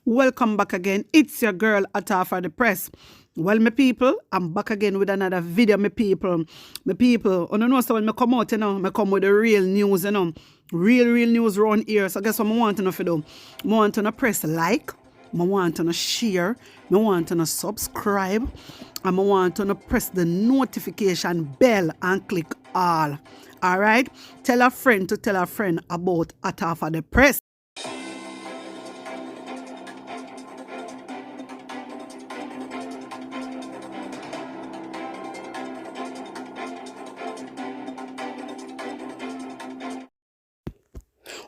Welcome back again. It's your girl Atafa the Press. Well, my people, I'm back again with another video, my people. My people, you know, so when I come out, I come with the real news, real news around here. So guess what I want to do? I want to press like, I want to share, I want to subscribe, and I want to press the notification bell and click all. All right? Tell a friend to tell a friend about Atafa the Press.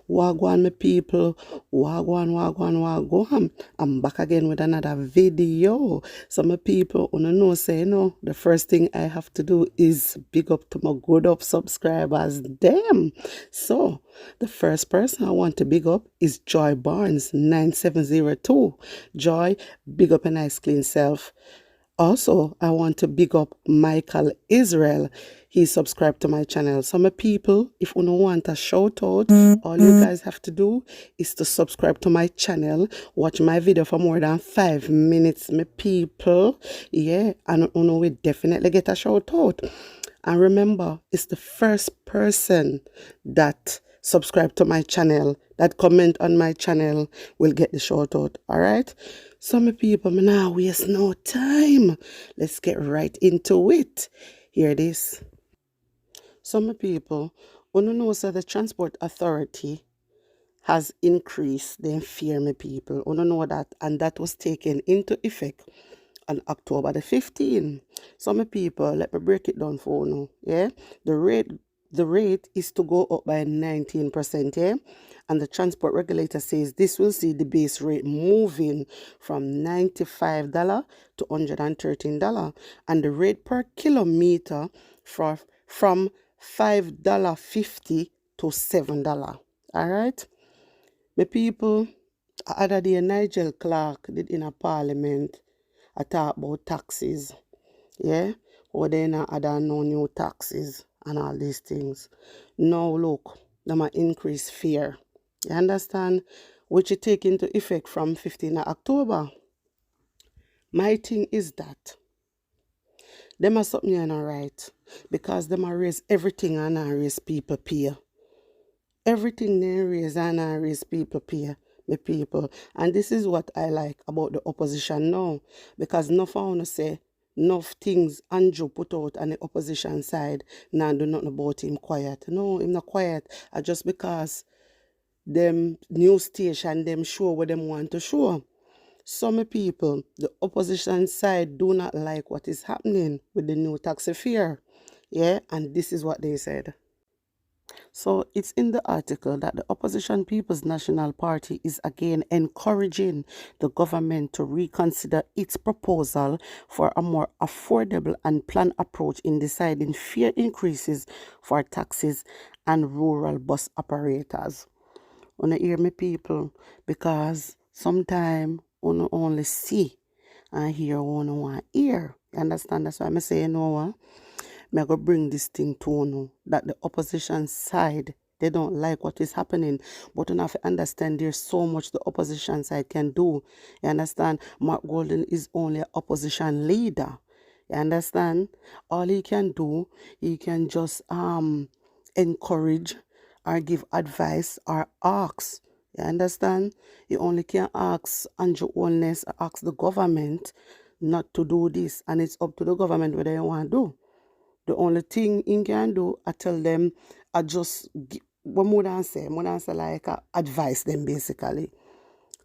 Wagwan, my people. Wagwan. I'm back again with another video. So my people, the first thing I have to do is big up to my good up subscribers, them. So the first person I want to big up is Joy Barnes 9702. Joy, big up a nice clean self. Also, I want to big up Michael Israel. He subscribed to my channel. So my people, if you don't want a shout out, all you guys have to do is to subscribe to my channel. Watch my video for more than 5 minutes, my people. Yeah, and you will definitely get a shout out. And remember, it's the first person that subscribe to my channel, that comment on my channel will get the shout out. All right? So my people, now waste no time. Let's get right into it. Here it is. So my people, you know so the Transport Authority has increased the fare, my people. You know that, and that was taken into effect on October the 15th. So my people, let me break it down for you. Yeah, the rate is to go up by 19%. Yeah, and the transport regulator says this will see the base rate moving from $95 to $113, and the rate per kilometer from $5.50 to $7. All right, my people. Other day, Nigel Clark did in a parliament. I talk about taxes, yeah, or then other no new taxes and all these things. Now look, them a increase fear. You understand? Which you take into effect from 15th of October. My thing is that them are something you know right, because them are raise everything and raise people pay. Everything they raise and raise people pay. My people, and this is what I like about the opposition now, because no one say enough things Andrew put out on the opposition side now do nothing about him quiet. No, him not quiet. Just because them news station them show what them want to show. Some people, the opposition side do not like what is happening with the new tax affair. Yeah, and this is what they said. So it's in the article that the Opposition People's National Party is again encouraging the government to reconsider its proposal for a more affordable and planned approach in deciding fare increases for taxis and rural bus operators. Wanna hear me, people? Because sometimes you only see and hear what you want to hear. You understand? That's why I'm saying, no, I'm going to bring this thing to you, that the opposition side, they don't like what is happening. But you have to understand there's so much the opposition side can do. You understand? Mark Golden is only an opposition leader. You understand? All he can do, he can just encourage or give advice or ask. You understand? You only can ask Andrew Holness or ask the government not to do this. And it's up to the government whether they want to do. The only thing he can do, I tell them, I just, what more than say like, advise them basically.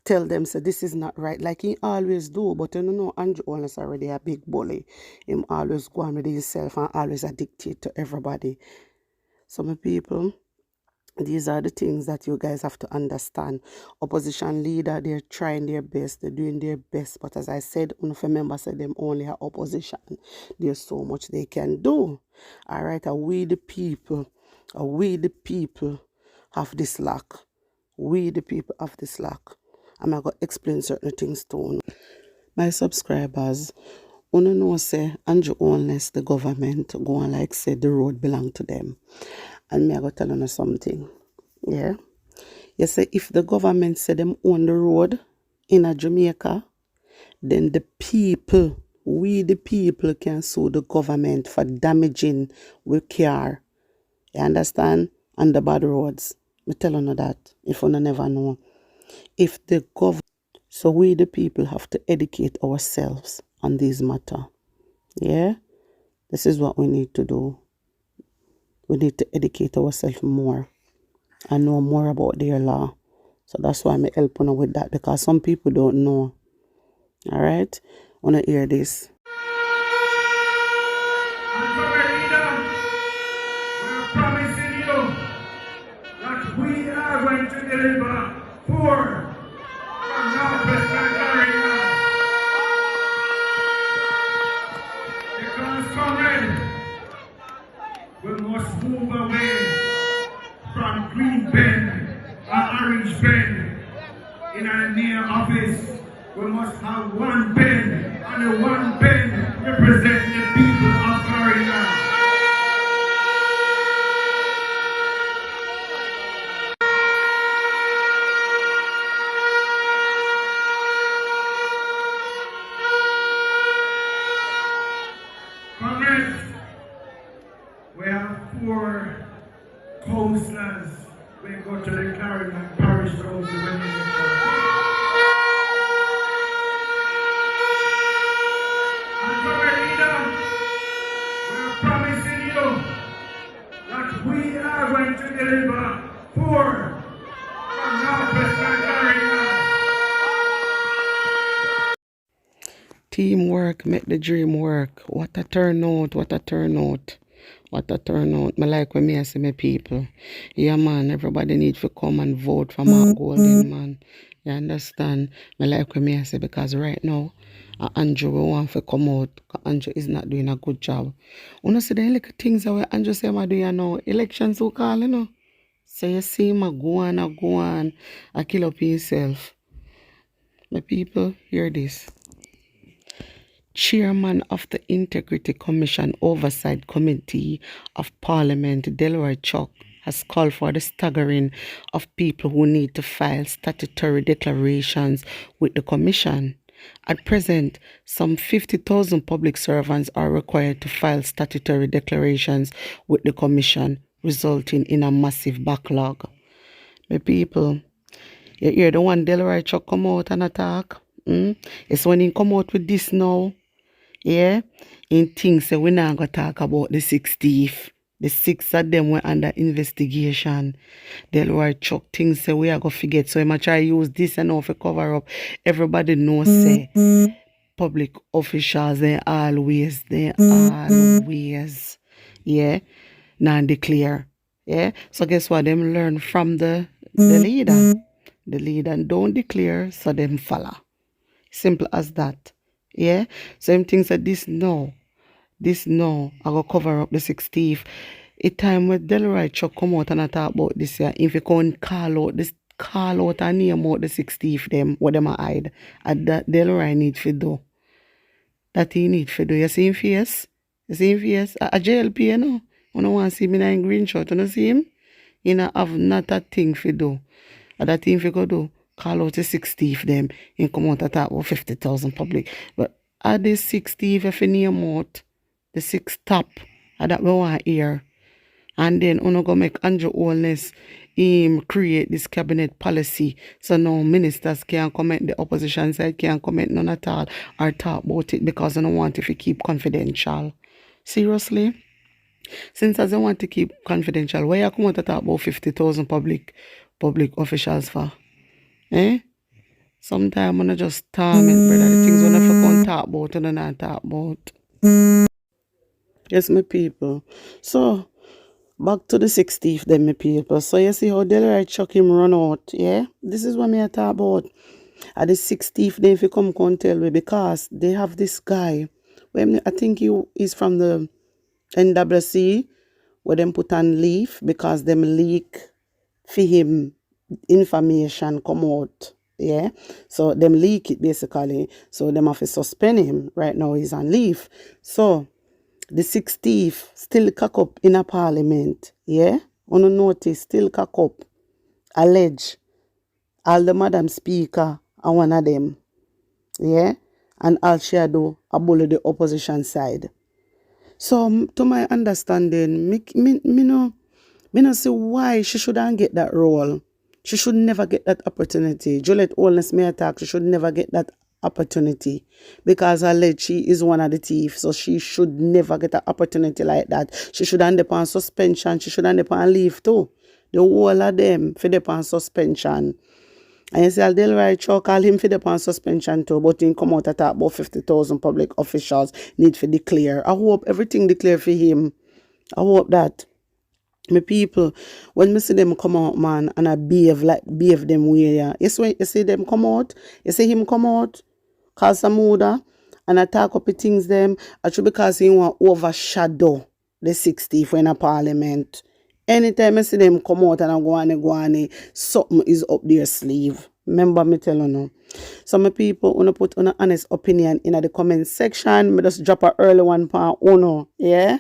Tell them, say, this is not right, like he always do, but you know, Andrew Holness already a big bully. Him always go on with himself and always a dictate to everybody. Some people, these are the things that you guys have to understand. Opposition leader, they're trying their best, they're doing their best. But as I said, remember, said them only are opposition. There's so much they can do. All right, we the people have this lack. We the people have this lack. I'm going to explain certain things to you. My subscribers, you know, say, Andrew Holness, the government, go on like say the road belong to them. And me I go tell you something. Yeah. You say if the government say them own the road, in a Jamaica, then the people, we the people can sue the government for damaging we car. You understand? On the bad roads. Me tell you that, if you never know. If the government, so we the people have to educate ourselves on this matter. Yeah? This is what we need to do. We need to educate ourselves more and know more about their law. So that's why I'm helping with that, because some people don't know. All right? I want to hear this. And so we're promising you that we are going to deliver poor from Northwest Nigeria. Because comrade, we must move away from Green Pen or Orange Pen in our near office. We must have one pen, and the one pen represents the people of Florida. Comrades, we have 4 counselors. We go to the Clarendon Parish Council when we we're promising you that we are going to deliver poor from Northwest Nigeria. Teamwork make the dream work. What a turnout, what a turnout. What a turnout. I like when I see my people. Yeah, man, everybody need to come and vote for Mark Golding, man. You understand? I like when I say, because right now, Andrew will want to come out, because Andrew is not doing a good job. When I see the little things that Andrew say I'm doing now, elections so call, you know. So you see him go on, I kill up himself. My people, hear this. Chairman of the Integrity Commission Oversight Committee of Parliament, Delroy Chuck, has called for the staggering of people who need to file statutory declarations with the Commission. At present, some 50,000 public servants are required to file statutory declarations with the Commission, resulting in a massive backlog. My people, you hear the one Delroy Chuck come out and attack? It's when he come out with this now. Yeah, in things say we're not going to talk about the 6 thief. The 6 of them were under investigation. Delroy Chuck things say we are going to forget. So I'm try use this and all for cover up. Everybody knows say public officials, they always, yeah, non-declare. Yeah, so guess what? Them learn from the leader. The leader don't declare, so them follow. Simple as that. Yeah, same things that this no, I go cover up the 6 thief. A time when Delroy Chuck come out and I talk about this year, if you can call out and name out the 6 thief them, what them a hide, and that Delroy need to do. That he need to do. You see him face? You see him face? A JLP, you know? You don't want to see me in green shirt, you know see him? You know have not a thing to do. And that thing for go do. Call out the 6 thief them and come out and talk about 50,000 public. But are the 6 thief if you name out the 6 top that we want here? And then we go make Andrew Holness create this cabinet policy so no ministers can't comment, the opposition side can't comment none at all or talk about it because they don't want it to keep confidential. Seriously? Since as they want to keep confidential, why you come out to talk about 50,000 public officials for? Eh? Sometimes when I just torment, brother, the things when I can't talk about and I not talk about. Yes, my people. So, back to the 6 thief then, my people. So, you see how Delroy Chuck him run out, yeah? This is what me I talk about. And the 6 thief then if you come tell me, because they have this guy. I think he is from the NWC, where them put on leave because them leak for him information come out. Yeah, so them leak it basically. So them have to suspend him. Right now he's on leave. So the 6 thief still cock up in a parliament. Yeah, on notice still cock up. Allege all the Madam Speaker and one of them. Yeah? And all she a do, a bully the opposition side. So, to my understanding, me no see why she shouldn't get that role. She should never get that opportunity. Juliet Holness may attack, she should never get that opportunity because alleged she is one of the thieves, so she should never get an opportunity like that. She should end up on suspension, she should end up on leave too. The whole of them for the on suspension. And you see, Delroy Cho call him for the on suspension too, but he come out at about 50,000 public officials need to declare. I hope everything declare for him. I hope that. My people, when me see them come out, man, and I behave them way, yeah. You see them come out, you see him come out, cause some order, and attack up the things them, actually because he want overshadow the 60th in a parliament. Anytime I see them come out and I go on, something is up their sleeve. Remember me telling you. So my people, wanna put an honest opinion in the comment section. Me just drop a early one for uno, yeah?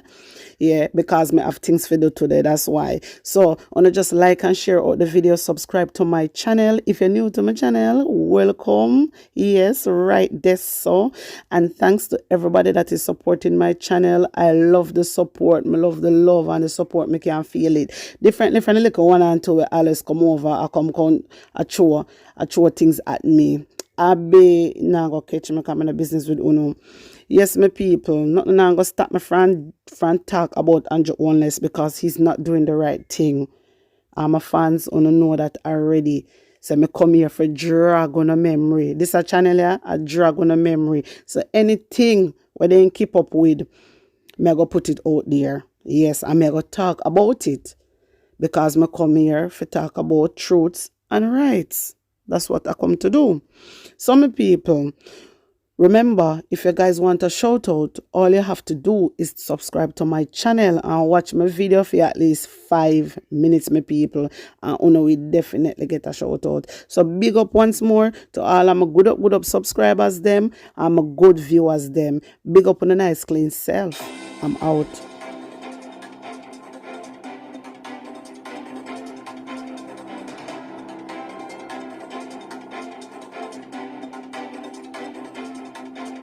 Yeah, because me have things to do today, that's why. So, wanna just like and share out the video, subscribe to my channel. If you're new to my channel, welcome. Yes, right there so. And thanks to everybody that is supporting my channel. I love the support. I love the love and the support. Me can feel it. Differently from the little 1 and 2 where Alice come over, I throw things at me. I be now go catch me come in a business with Uno. Yes, my people, nothing now go stop my friend talk about Andrew Holness because he's not doing the right thing. My fans wanna know that already. So me come here for drag on a memory. This a channel here, a drag on a memory. So anything where they keep up with, me go put it out there. Yes, I may go talk about it. Because me come here for talk about truths and rights. That's what I come to do. So my people, remember, if you guys want a shout out, all you have to do is subscribe to my channel and watch my video for at least 5 minutes, my people. And Uno will definitely get a shout out. So big up once more to all of my good up subscribers them and my good viewers them. Big up on a nice clean self. I'm out.